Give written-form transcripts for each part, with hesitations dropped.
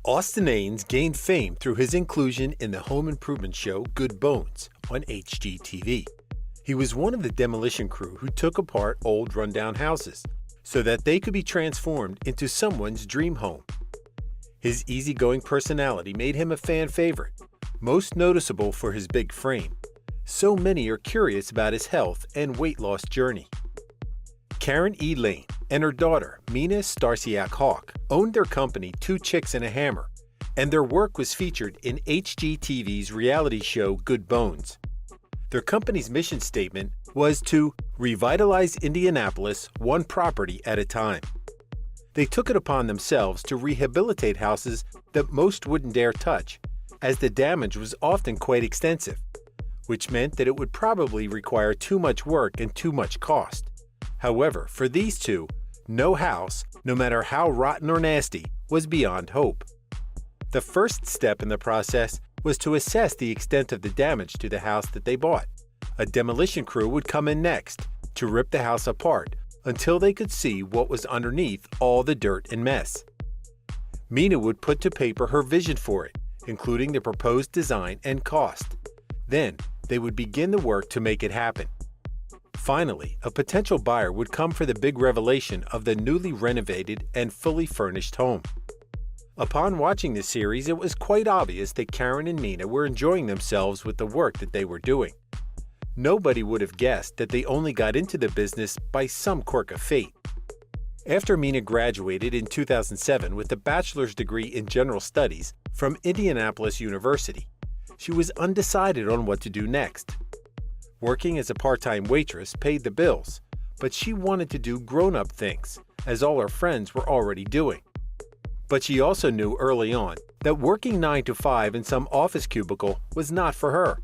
Austin Aynes gained fame through his inclusion in the home improvement show Good Bones on HGTV. He was one of the demolition crew who took apart old rundown houses so that they could be transformed into someone's dream home. His easygoing personality made him a fan favorite, most noticeable for his big frame. So many are curious about his health and weight loss journey. Karen E. Lane and her daughter, Mina Starsiak-Hawk, owned their company Two Chicks and a Hammer, and their work was featured in HGTV's reality show Good Bones. Their company's mission statement was to revitalize Indianapolis one property at a time. They took it upon themselves to rehabilitate houses that most wouldn't dare touch, as the damage was often quite extensive, which meant that it would probably require too much work and too much cost. However, for these two, no house, no matter how rotten or nasty, was beyond hope. The first step in the process was to assess the extent of the damage to the house that they bought. A demolition crew would come in next to rip the house apart until they could see what was underneath all the dirt and mess. Mina would put to paper her vision for it, including the proposed design and cost. Then, they would begin the work to make it happen. Finally, a potential buyer would come for the big revelation of the newly renovated and fully furnished home. Upon watching the series, it was quite obvious that Karen and Mina were enjoying themselves with the work that they were doing. Nobody would have guessed that they only got into the business by some quirk of fate. After Mina graduated in 2007 with a bachelor's degree in general studies from Indianapolis University, she was undecided on what to do next. Working as a part-time waitress paid the bills, but she wanted to do grown-up things, as all her friends were already doing. But she also knew early on that working 9 to 5 in some office cubicle was not for her.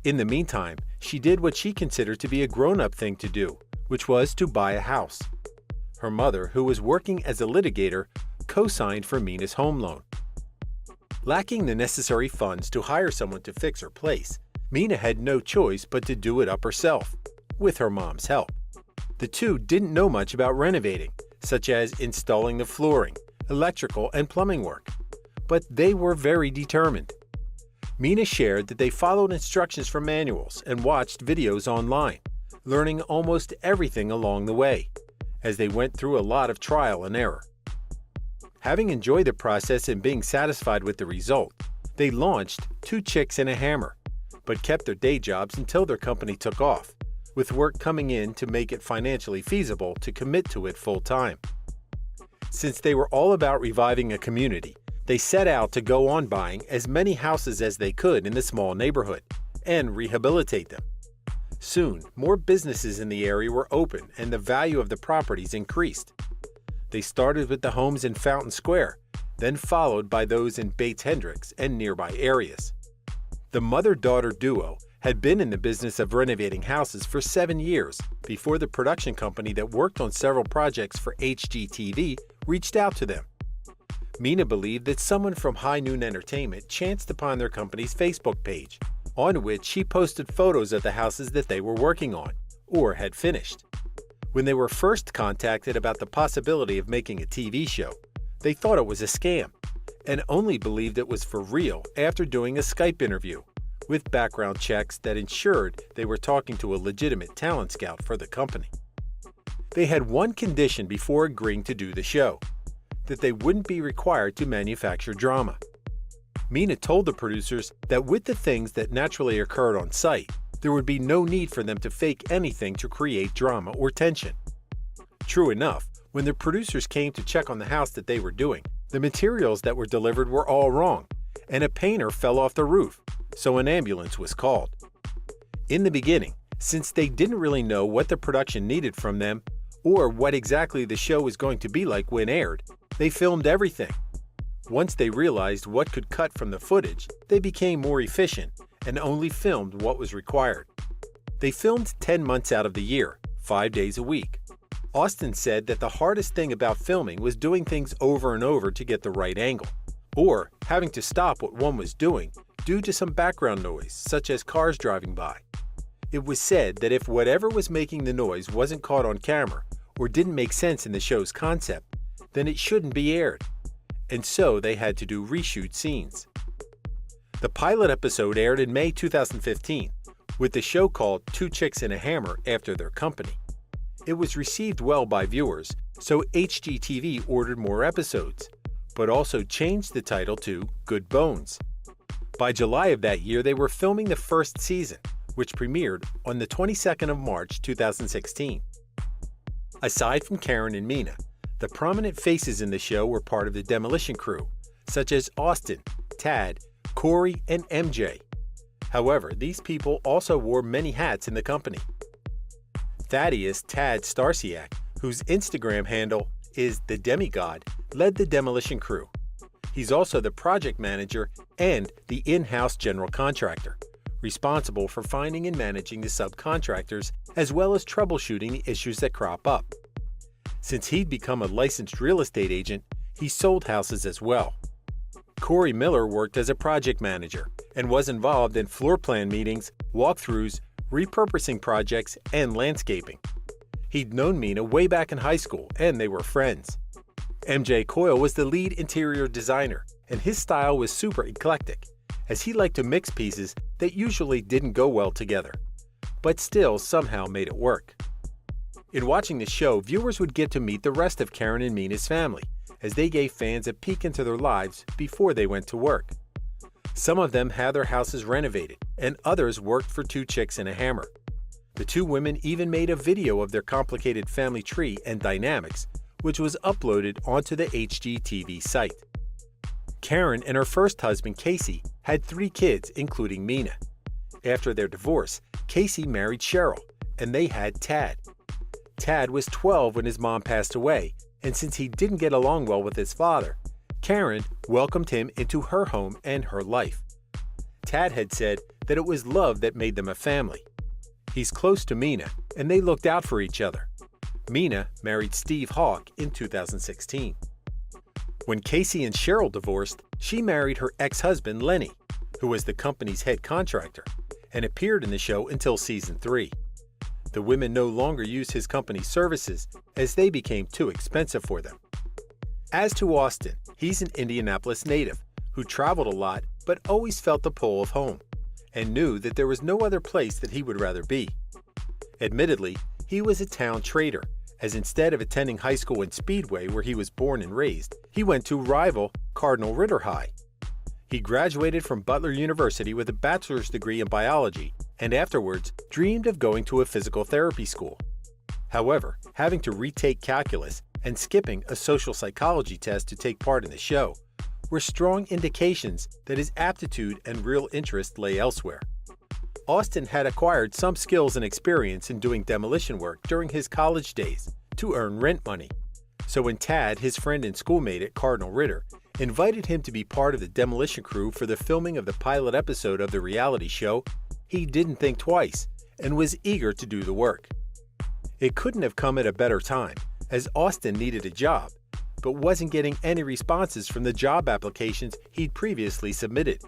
In the meantime, she did what she considered to be a grown-up thing to do, which was to buy a house. Her mother, who was working as a litigator, co-signed for Mina's home loan. Lacking the necessary funds to hire someone to fix her place, Mina had no choice but to do it up herself, with her mom's help. The two didn't know much about renovating, such as installing the flooring, electrical, and plumbing work, but they were very determined. Mina shared that they followed instructions from manuals and watched videos online, learning almost everything along the way, as they went through a lot of trial and error. Having enjoyed the process and being satisfied with the result, they launched Two Chicks and a Hammer, but kept their day jobs until their company took off, with work coming in to make it financially feasible to commit to it full-time. Since they were all about reviving a community, they set out to go on buying as many houses as they could in the small neighborhood and rehabilitate them. Soon, more businesses in the area were open and the value of the properties increased. They started with the homes in Fountain Square, then followed by those in Bates Hendricks and nearby areas. The mother-daughter duo had been in the business of renovating houses for 7 years before the production company that worked on several projects for HGTV reached out to them. Mina believed that someone from High Noon Entertainment chanced upon their company's Facebook page, on which she posted photos of the houses that they were working on, or had finished. When they were first contacted about the possibility of making a TV show, they thought it was a scam, and only believed it was for real after doing a Skype interview, with background checks that ensured they were talking to a legitimate talent scout for the company. They had one condition before agreeing to do the show: that they wouldn't be required to manufacture drama. Mina told the producers that with the things that naturally occurred on site, there would be no need for them to fake anything to create drama or tension. True enough, when the producers came to check on the house that they were doing, the materials that were delivered were all wrong, and a painter fell off the roof, so an ambulance was called. In the beginning, since they didn't really know what the production needed from them, or what exactly the show was going to be like when aired, they filmed everything. Once they realized what could cut from the footage, they became more efficient and only filmed what was required. They filmed 10 months out of the year, 5 days a week. Austin said that the hardest thing about filming was doing things over and over to get the right angle, or having to stop what one was doing due to some background noise, such as cars driving by. It was said that if whatever was making the noise wasn't caught on camera or didn't make sense in the show's concept, then it shouldn't be aired. and so they had to do reshoot scenes. The pilot episode aired in May 2015, with the show called Two Chicks and a Hammer after their company. It was received well by viewers, so HGTV ordered more episodes, but also changed the title to Good Bones. By July of that year, they were filming the first season, which premiered on the 22nd of March 2016. Aside from Karen and Mina, the prominent faces in the show were part of the demolition crew, such as Austin, Tad, Corey, and MJ. However, these people also wore many hats in the company. Thaddeus Tad Starsiak, whose Instagram handle is The Demigod, led the demolition crew. He's also the project manager and the in-house general contractor, responsible for finding and managing the subcontractors as well as troubleshooting the issues that crop up. Since he'd become a licensed real estate agent, he sold houses as well. Corey Miller worked as a project manager and was involved in floor plan meetings, walkthroughs, repurposing projects, and landscaping. He'd known Mina way back in high school, and they were friends. MJ Coyle was the lead interior designer, and his style was super eclectic, as he liked to mix pieces that usually didn't go well together, but still somehow made it work. In watching the show, viewers would get to meet the rest of Karen and Mina's family, as they gave fans a peek into their lives before they went to work. Some of them had their houses renovated, and others worked for Two Chicks and a Hammer. The two women even made a video of their complicated family tree and dynamics, which was uploaded onto the HGTV site. Karen and her first husband, Casey, had 3 kids, including Mina. After their divorce, Casey married Cheryl, and they had Tad. Tad was 12 when his mom passed away, and since he didn't get along well with his father, Karen welcomed him into her home and her life. Tad had said that it was love that made them a family. He's close to Mina, and they looked out for each other. Mina married Steve Hawk in 2016. When Casey and Cheryl divorced, she married her ex-husband Lenny, who was the company's head contractor, and appeared in the show until season 3. The women no longer used his company's services as they became too expensive for them. As to Austin, he's an Indianapolis native who traveled a lot but always felt the pull of home and knew that there was no other place that he would rather be. Admittedly, he was a town traitor, as instead of attending high school in Speedway where he was born and raised, he went to rival Cardinal Ritter High. He graduated from Butler University with a bachelor's degree in biology and afterwards dreamed of going to a physical therapy school. However, having to retake calculus and skipping a social psychology test to take part in the show were strong indications that his aptitude and real interest lay elsewhere. Austin had acquired some skills and experience in doing demolition work during his college days to earn rent money. So when Tad, his friend and schoolmate at Cardinal Ritter, invited him to be part of the demolition crew for the filming of the pilot episode of the reality show, he didn't think twice and was eager to do the work. It couldn't have come at a better time, as Austin needed a job, but wasn't getting any responses from the job applications he'd previously submitted.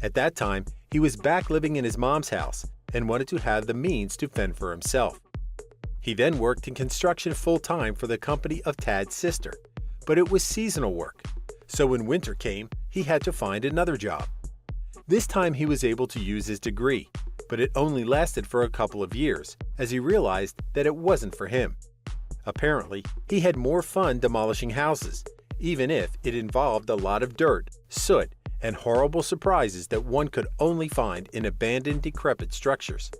At that time, he was back living in his mom's house and wanted to have the means to fend for himself. He then worked in construction full-time for the company of Tad's sister, but it was seasonal work, so when winter came, he had to find another job. This time he was able to use his degree, but it only lasted for a couple of years, as he realized that it wasn't for him. Apparently, he had more fun demolishing houses, even if it involved a lot of dirt, soot, and horrible surprises that one could only find in abandoned, decrepit structures.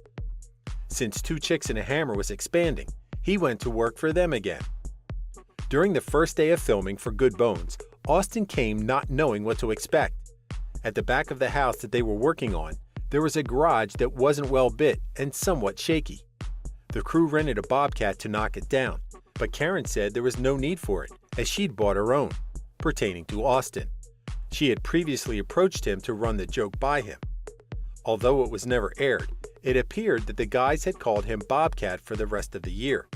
Since Two Chicks and a Hammer was expanding, he went to work for them again. During the first day of filming for Good Bones, Austin came not knowing what to expect. At the back of the house that they were working on, there was a garage that wasn't well built and somewhat shaky. The crew rented a bobcat to knock it down, but Karen said there was no need for it, as she'd bought her own, pertaining to Austin. She had previously approached him to run the joke by him. Although it was never aired, it appeared that the guys had called him Bobcat for the rest of the year.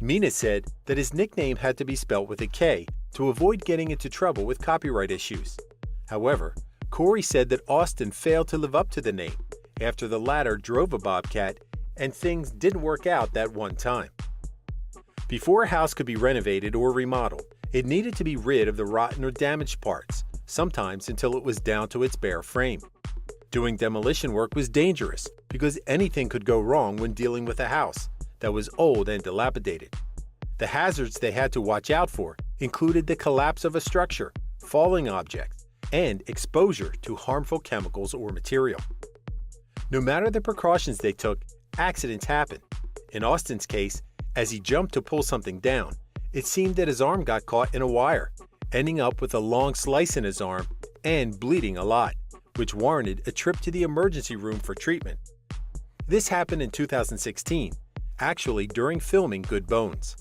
Mina said that his nickname had to be spelt with a K to avoid getting into trouble with copyright issues. However, Corey said that Austin failed to live up to the name after the latter drove a Bobcat and things didn't work out that one time. Before a house could be renovated or remodeled, It needed to be rid of the rotten or damaged parts, sometimes until it was down to its bare frame. Doing demolition work was dangerous because anything could go wrong when dealing with a house that was old and dilapidated. The hazards they had to watch out for included the collapse of a structure, falling objects, and exposure to harmful chemicals or material. No matter the precautions they took, accidents happened. In Austin's case, as he jumped to pull something down, it seemed that his arm got caught in a wire, ending up with a long slice in his arm and bleeding a lot, which warranted a trip to the emergency room for treatment. This happened in 2016, actually during filming Good Bones.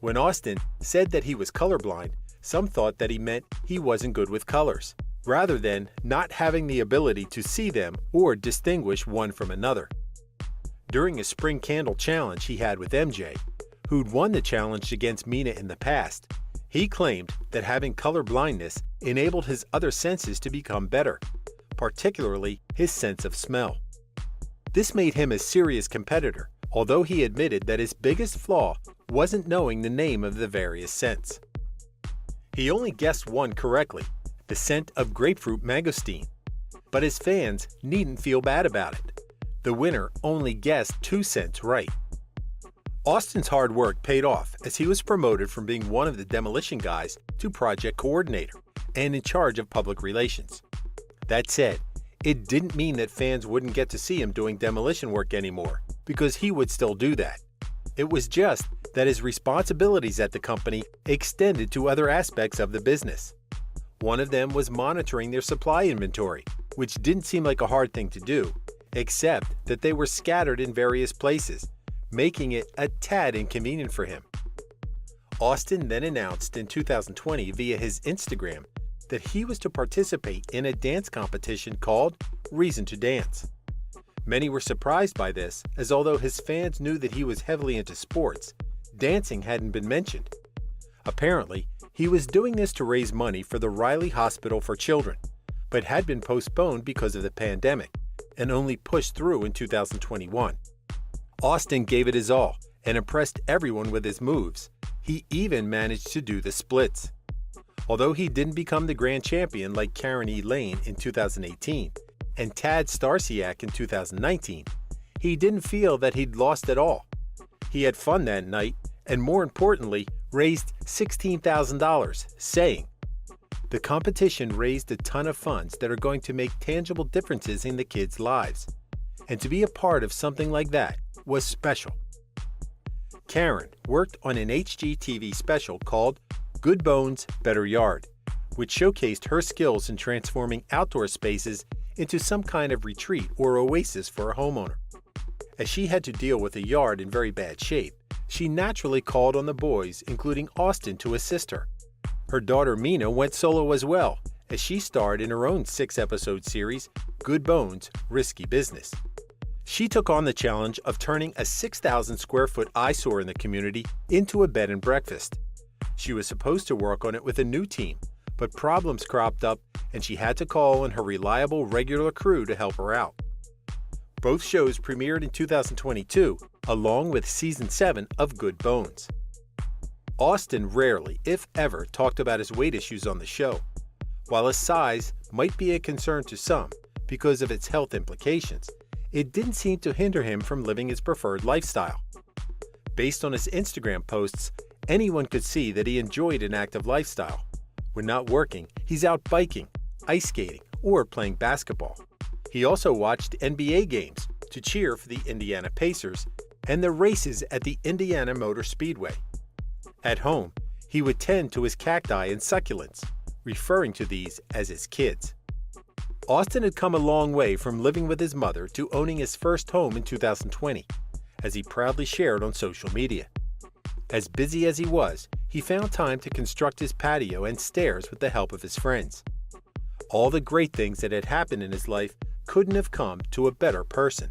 When Austin said that he was colorblind, some thought that he meant he wasn't good with colors, rather than not having the ability to see them or distinguish one from another. During a spring candle challenge he had with MJ, who'd won the challenge against Mina in the past, he claimed that having color blindness enabled his other senses to become better, particularly his sense of smell. This made him a serious competitor, although he admitted that his biggest flaw wasn't knowing the name of the various scents. He only guessed one correctly, the scent of grapefruit mangosteen, but his fans needn't feel bad about it. The winner only guessed 2 scents right. Austin's hard work paid off as he was promoted from being one of the demolition guys to project coordinator and in charge of public relations. That said, it didn't mean that fans wouldn't get to see him doing demolition work anymore, because he would still do that. It was just that his responsibilities at the company extended to other aspects of the business. One of them was monitoring their supply inventory, which didn't seem like a hard thing to do, except that they were scattered in various places, making it a tad inconvenient for him. Austin then announced in 2020 via his Instagram that he was to participate in a dance competition called Reason to Dance. Many were surprised by this, as although his fans knew that he was heavily into sports, dancing hadn't been mentioned. Apparently, he was doing this to raise money for the Riley Hospital for Children, but had been postponed because of the pandemic and only pushed through in 2021. Austin gave it his all and impressed everyone with his moves. He even managed to do the splits. Although he didn't become the grand champion like Karen E. Lane in 2018 and Tad Starsiak in 2019, he didn't feel that he'd lost at all. He had fun that night and, more importantly, raised $16,000, saying, "The competition raised a ton of funds that are going to make tangible differences in the kids' lives. And to be a part of something like that was special." Karen worked on an HGTV special called Good Bones, Better Yard, which showcased her skills in transforming outdoor spaces into some kind of retreat or oasis for a homeowner. As she had to deal with a yard in very bad shape, she naturally called on the boys, including Austin, to assist her. Her daughter Mina went solo as well, as she starred in her own 6-episode series, Good Bones, Risky Business. She took on the challenge of turning a 6,000 square foot eyesore in the community into a bed and breakfast. She was supposed to work on it with a new team, but problems cropped up and she had to call on her reliable regular crew to help her out. Both shows premiered in 2022, along with Season 7 of Good Bones. Austin rarely, if ever, talked about his weight issues on the show. While his size might be a concern to some because of its health implications, it didn't seem to hinder him from living his preferred lifestyle. Based on his Instagram posts, anyone could see that he enjoyed an active lifestyle. When not working, he's out biking, ice skating, or playing basketball. He also watched NBA games to cheer for the Indiana Pacers and the races at the Indiana Motor Speedway. At home, he would tend to his cacti and succulents, referring to these as his kids. Austin had come a long way from living with his mother to owning his first home in 2020, as he proudly shared on social media. As busy as he was, he found time to construct his patio and stairs with the help of his friends. All the great things that had happened in his life couldn't have come to a better person.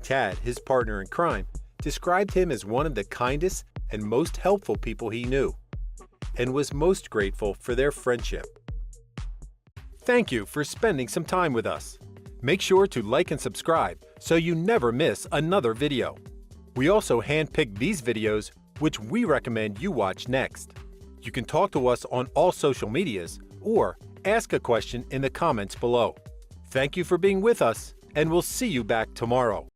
Tad, his partner in crime, described him as one of the kindest and most helpful people he knew, and was most grateful for their friendship. Thank you for spending some time with us. Make sure to like and subscribe so you never miss another video. We also handpicked these videos which we recommend you watch next. You can talk to us on all social medias or ask a question in the comments below. Thank you for being with us, and we'll see you back tomorrow.